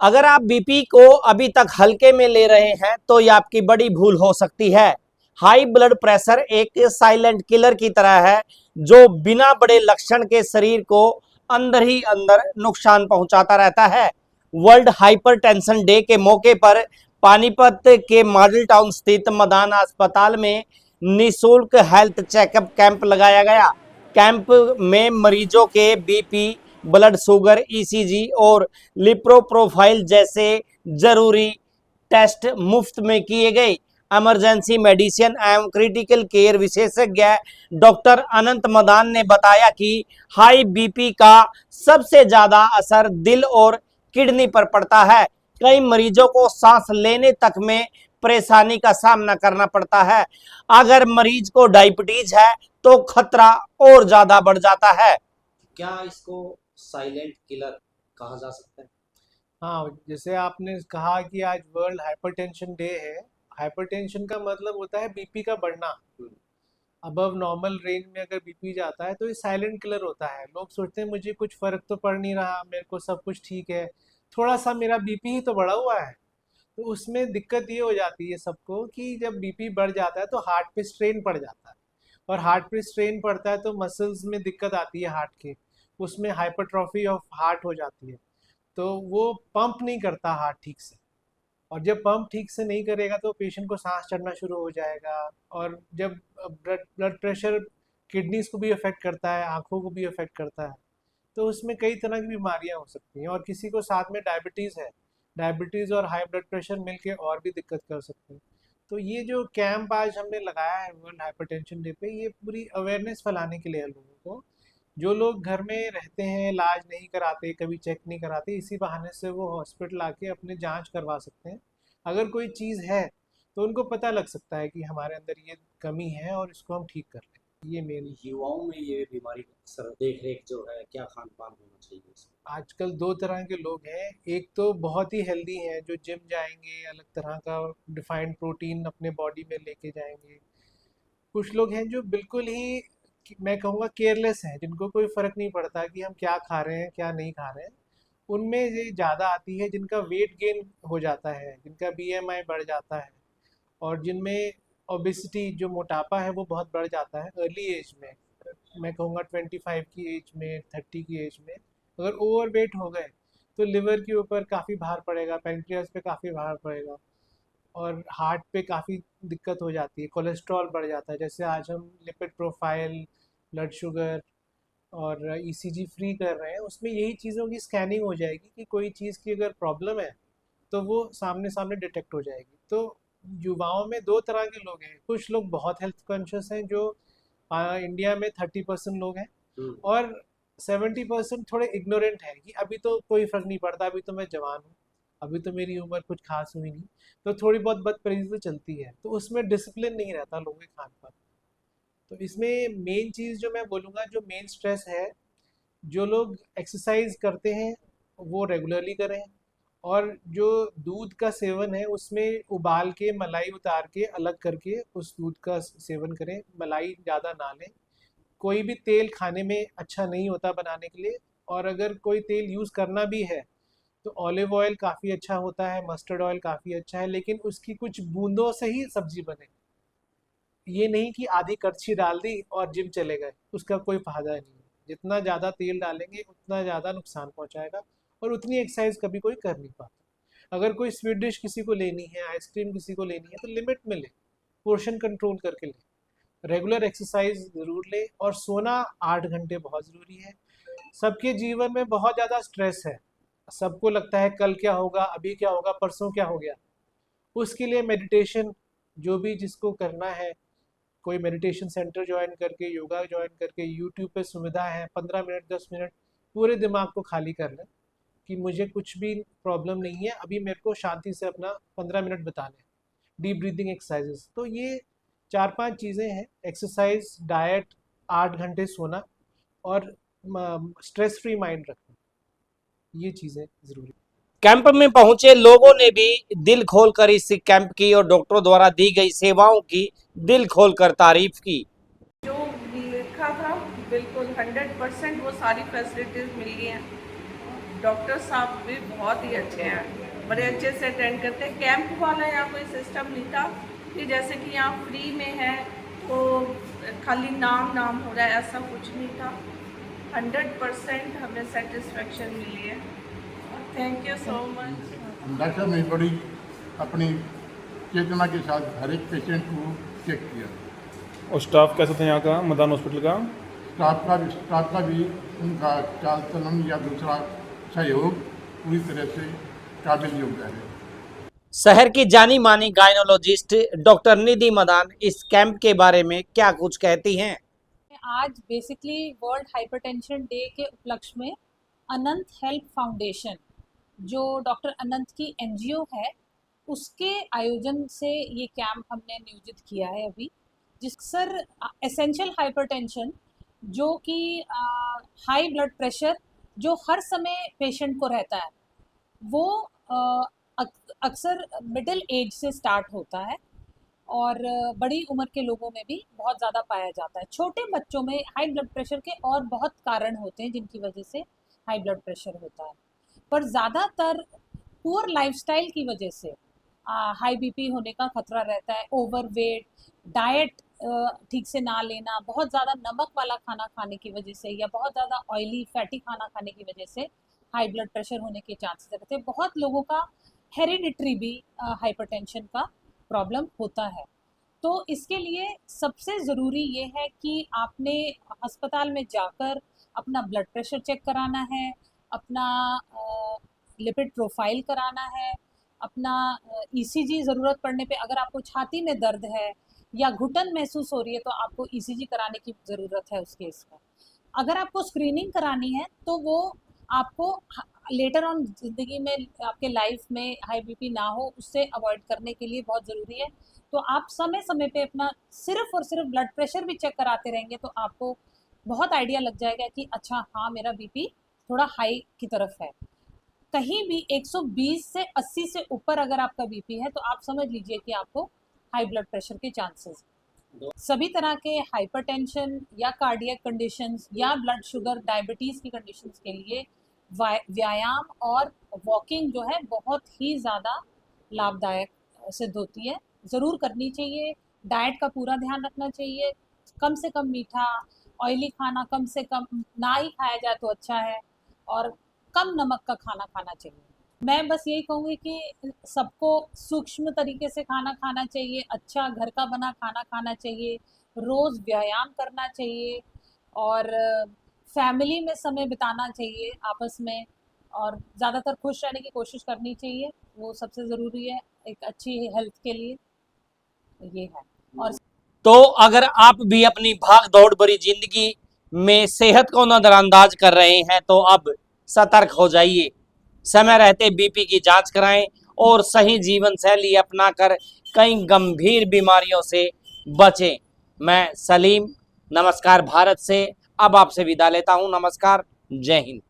अगर आप बीपी को अभी तक हल्के में ले रहे हैं तो यह आपकी बड़ी भूल हो सकती है। हाई ब्लड प्रेशर एक साइलेंट किलर की तरह है जो बिना बड़े लक्षण के शरीर को अंदर ही अंदर नुकसान पहुंचाता रहता है। वर्ल्ड हाइपरटेंशन डे के मौके पर पानीपत के मॉडल टाउन स्थित मदान अस्पताल में निःशुल्क हेल्थ चेकअप कैंप लगाया गया। कैंप में मरीजों के बीपी, ब्लड शुगर, ईसीजी और लिप्रो प्रोफाइल जैसे जरूरी टेस्ट मुफ्त में किए गए। इमरजेंसी मेडिसिन एवं क्रिटिकल केयर विशेषज्ञ डॉक्टर अनंत मदान ने बताया कि हाई बीपी का सबसे ज्यादा असर दिल और किडनी पर पड़ता है। कई मरीजों को सांस लेने तक में परेशानी का सामना करना पड़ता है। अगर मरीज को डायबिटीज है तो खतरा और ज्यादा बढ़ जाता है। क्या इसको साइलेंट किलर कहा जा सकता है? हाँ, जैसे आपने कहा कि आज वर्ल्ड हाइपरटेंशन डे है। हाइपरटेंशन का मतलब होता है बीपी का बढ़ना। अबव नॉर्मल रेंज में अगर बीपी जाता है तो ये साइलेंट किलर होता है। लोग सोचते हैं मुझे कुछ फर्क तो पड़ नहीं रहा, मेरे को सब कुछ ठीक है, थोड़ा सा मेरा बीपी ही तो बढ़ा हुआ है। तो उसमें दिक्कत ये हो जाती है सबको कि जब बीपी बढ़ जाता है तो हार्ट पे स्ट्रेन पड़ जाता है, और हार्ट पे स्ट्रेन पड़ता है तो मसल्स में दिक्कत आती है हार्ट के, उसमें हाइपरट्रॉफी ऑफ हार्ट हो जाती है। तो वो पंप नहीं करता हार्ट ठीक से, और जब पंप ठीक से नहीं करेगा तो पेशेंट को सांस चढ़ना शुरू हो जाएगा। और जब ब्लड ब्लड प्रेशर किडनीज को भी अफेक्ट करता है, आंखों को भी अफेक्ट करता है, तो उसमें कई तरह की बीमारियां हो सकती हैं। और किसी को साथ में डायबिटीज़ है, डायबिटीज़ और हाई ब्लड प्रेशर मिलके और भी दिक्कत कर सकते हैं। तो ये जो कैंप आज हमने लगाया है वर्ल्ड हाइपरटेंशन डे पे, ये पूरी अवेयरनेस फैलाने के लिए है लोगों को। जो लोग घर में रहते हैं, इलाज नहीं कराते, कभी चेक नहीं कराते, इसी बहाने से वो हॉस्पिटल आके अपने जांच करवा सकते हैं। अगर कोई चीज़ है तो उनको पता लग सकता है कि हमारे अंदर ये कमी है और इसको हम ठीक कर लें। ये मेन। युवाओं में ये बीमारी अक्सर देख रेख जो है, क्या खान पान होना चाहिए इसमें? आजकल दो तरह के लोग हैं। एक तो बहुत ही हेल्दी हैं जो जिम जाएंगे, अलग तरह का डिफाइंड प्रोटीन अपने बॉडी में लेके जाएंगे। कुछ लोग हैं जो बिल्कुल ही, मैं कहूँगा, केयरलेस हैं, जिनको कोई फर्क नहीं पड़ता कि हम क्या खा रहे हैं क्या नहीं खा रहे हैं। उनमें ये ज़्यादा आती है जिनका वेट गेन हो जाता है, जिनका बीएमआई बढ़ जाता है, और जिनमें ओबेसिटी, जो मोटापा है, वो बहुत बढ़ जाता है अर्ली एज में। मैं कहूँगा 25 की एज में, 30 की एज में अगर ओवरवेट हो गए तो लिवर के ऊपर काफ़ी भार पड़ेगा, पेनक्रियास पे काफ़ी भार पड़ेगा, और हार्ट पे काफ़ी दिक्कत हो जाती है, कोलेस्ट्रॉल बढ़ जाता है। जैसे आज हम लिपिड प्रोफाइल, ब्लड शुगर और ईसीजी फ्री कर रहे हैं, उसमें यही चीज़ों की स्कैनिंग हो जाएगी कि कोई चीज़ की अगर प्रॉब्लम है तो वो सामने सामने डिटेक्ट हो जाएगी। तो युवाओं में दो तरह के लोग हैं। कुछ लोग बहुत हेल्थ कॉन्शियस हैं, जो इंडिया में 30% लोग हैं, और 70% थोड़े इग्नोरेंट हैं कि अभी तो कोई फर्क नहीं पड़ता, अभी तो मैं जवान हूँ, अभी तो मेरी उम्र कुछ खास हुई नहीं, तो थोड़ी बहुत बदतमीजी तो चलती है। तो उसमें डिसिप्लिन नहीं रहता लोगों के खान पान। तो इसमें मेन चीज़ जो मैं बोलूँगा, जो मेन स्ट्रेस है, जो लोग एक्सरसाइज करते हैं वो रेगुलरली करें, और जो दूध का सेवन है उसमें उबाल के मलाई उतार के अलग करके उस दूध का सेवन करें, मलाई ज़्यादा ना लें। कोई भी तेल खाने में अच्छा नहीं होता बनाने के लिए, और अगर कोई तेल यूज़ करना भी है तो ऑलिव ऑयल काफ़ी अच्छा होता है, मस्टर्ड ऑयल काफ़ी अच्छा है, लेकिन उसकी कुछ बूंदों से ही सब्जी बने। ये नहीं कि आधी कड़छी डाल दी और जिम चले गए, उसका कोई फायदा नहीं है। जितना ज़्यादा तेल डालेंगे उतना ज़्यादा नुकसान पहुंचाएगा, और उतनी एक्सरसाइज कभी कोई कर नहीं पाता। अगर कोई स्वीट डिश किसी को लेनी है, आइसक्रीम किसी को लेनी है, तो लिमिट में ले, पोर्शन कंट्रोल करके ले, रेगुलर एक्सरसाइज ज़रूर ले, और सोना 8 घंटे बहुत ज़रूरी है। सबके जीवन में बहुत ज़्यादा स्ट्रेस है, सबको लगता है कल क्या होगा, अभी क्या होगा, परसों क्या हो गया। उसके लिए मेडिटेशन, जो भी जिसको करना है, कोई मेडिटेशन सेंटर ज्वाइन करके, योगा ज्वाइन करके, यूट्यूब पे सुविधा है, 15 मिनट 10 मिनट पूरे दिमाग को खाली कर लें कि मुझे कुछ भी प्रॉब्लम नहीं है, अभी मेरे को शांति से अपना 15 मिनट बिताने हैं। डीप ब्रीदिंग एक्सरसाइजेस, तो ये 4-5 चीज़ें हैं: एक्सरसाइज, डाइट, 8 घंटे सोना, और स्ट्रेस फ्री माइंड रखना। ये चीज़ें ज़रूरी। कैंप में पहुंचे लोगों ने भी दिल खोलकर इस कैंप की और डॉक्टरों द्वारा दी गई सेवाओं की दिल खोलकर तारीफ की। जो लिखा था बिल्कुल 100% वो सारी फैसिलिटीज़ मिल गई हैं। डॉक्टर साहब भी बहुत ही अच्छे हैं, बड़े अच्छे से अटेंड करते हैं। कैंप वाला यहाँ कोई सिस्टम नहीं था कि जैसे कि यहाँ फ्री में है तो खाली नाम नाम हो रहा है, ऐसा कुछ नहीं था। 100% हमें सेटिस्फेक्शन मिली है। Thank you so much. Doctor साहब ने बड़ी अपनी चेतना के साथ हर एक पेशेंट को चेक किया। और स्टाफ कैसा था यहाँ का, मदान हॉस्पिटल का? स्टाफ का भी उनका चाल चलन या दूसरा सहयोग पूरी तरह से काबिल योग्य है। शहर की जानी मानी गायनोलॉजिस्ट डॉक्टर निधि मदान इस कैंप के बारे में क्या कुछ कहती हैं। आज बेसिकली वर्ल्ड हाइपरटेंशन डे के उपलक्ष्य में अनंत हेल्प फाउंडेशन, जो डॉक्टर अनंत की एनजीओ है, उसके आयोजन से ये कैंप हमने नियोजित किया है अभी, जिससर एसेंशियल हाइपरटेंशन जो कि हाई ब्लड प्रेशर जो हर समय पेशेंट को रहता है, वो अक्सर मिडिल एज से स्टार्ट होता है और बड़ी उम्र के लोगों में भी बहुत ज़्यादा पाया जाता है। छोटे बच्चों में हाई ब्लड प्रेशर के और बहुत कारण होते हैं जिनकी वजह से हाई ब्लड प्रेशर होता है, पर ज़्यादातर पुअर लाइफस्टाइल की वजह से हाई बीपी होने का खतरा रहता है। ओवरवेट, डाइट ठीक से ना लेना, बहुत ज़्यादा नमक वाला खाना खाने की वजह से या बहुत ज़्यादा ऑयली फैटी खाना खाने की वजह से हाई ब्लड प्रेशर होने के चांसेस रहते हैं। बहुत लोगों का हेरिडिटरी भी हाइपरटेंशन का प्रॉब्लम होता है। तो इसके लिए सबसे ज़रूरी ये है कि आपने अस्पताल में जाकर अपना ब्लड प्रेशर चेक कराना है, अपना लिपिड प्रोफाइल कराना है, अपना ईसीजी ज़रूरत पड़ने पे अगर आपको छाती में दर्द है या घुटन महसूस हो रही है तो आपको ईसीजी कराने की ज़रूरत है उस केस में। अगर आपको स्क्रीनिंग करानी है तो वो आपको लेटर ऑन ज़िंदगी में आपके लाइफ में हाई बीपी ना हो, उससे अवॉइड करने के लिए बहुत ज़रूरी है। तो आप समय समय पे अपना सिर्फ और सिर्फ ब्लड प्रेशर भी चेक कराते रहेंगे तो आपको बहुत आइडिया लग जाएगा कि अच्छा हाँ, मेरा बीपी थोड़ा हाई की तरफ है। कहीं भी 120 से 80 से ऊपर अगर आपका बीपी है तो आप समझ लीजिए कि आपको हाई ब्लड प्रेशर के चांसेस। सभी तरह के हाइपरटेंशन या कार्डियक कंडीशंस या ब्लड शुगर, डायबिटीज़ की कंडीशंस के लिए व्यायाम और वॉकिंग जो है बहुत ही ज़्यादा लाभदायक सिद्ध होती है, ज़रूर करनी चाहिए। डाइट का पूरा ध्यान रखना चाहिए, कम से कम मीठा, ऑयली खाना कम से कम ना ही खाया जाए तो अच्छा है, और कम नमक का खाना खाना चाहिए। मैं बस यही कहूँगी कि सबको सूक्ष्म तरीके से खाना खाना चाहिए, अच्छा घर का बना खाना खाना चाहिए, रोज़ व्यायाम करना चाहिए और फैमिली में समय बिताना चाहिए आपस में, और ज़्यादातर खुश रहने की कोशिश करनी चाहिए, वो सबसे ज़रूरी है एक अच्छी हेल्थ के लिए, ये है। और तो अगर आप भी अपनी भाग दौड़ भरी जिंदगी में सेहत को नजरअंदाज कर रहे हैं तो अब सतर्क हो जाइए। समय रहते बीपी की जांच कराएं और सही जीवन शैली अपनाकर कई गंभीर बीमारियों से बचें। मैं सलीम नमस्कार भारत से अब आपसे विदा लेता हूं। नमस्कार, जय हिंद।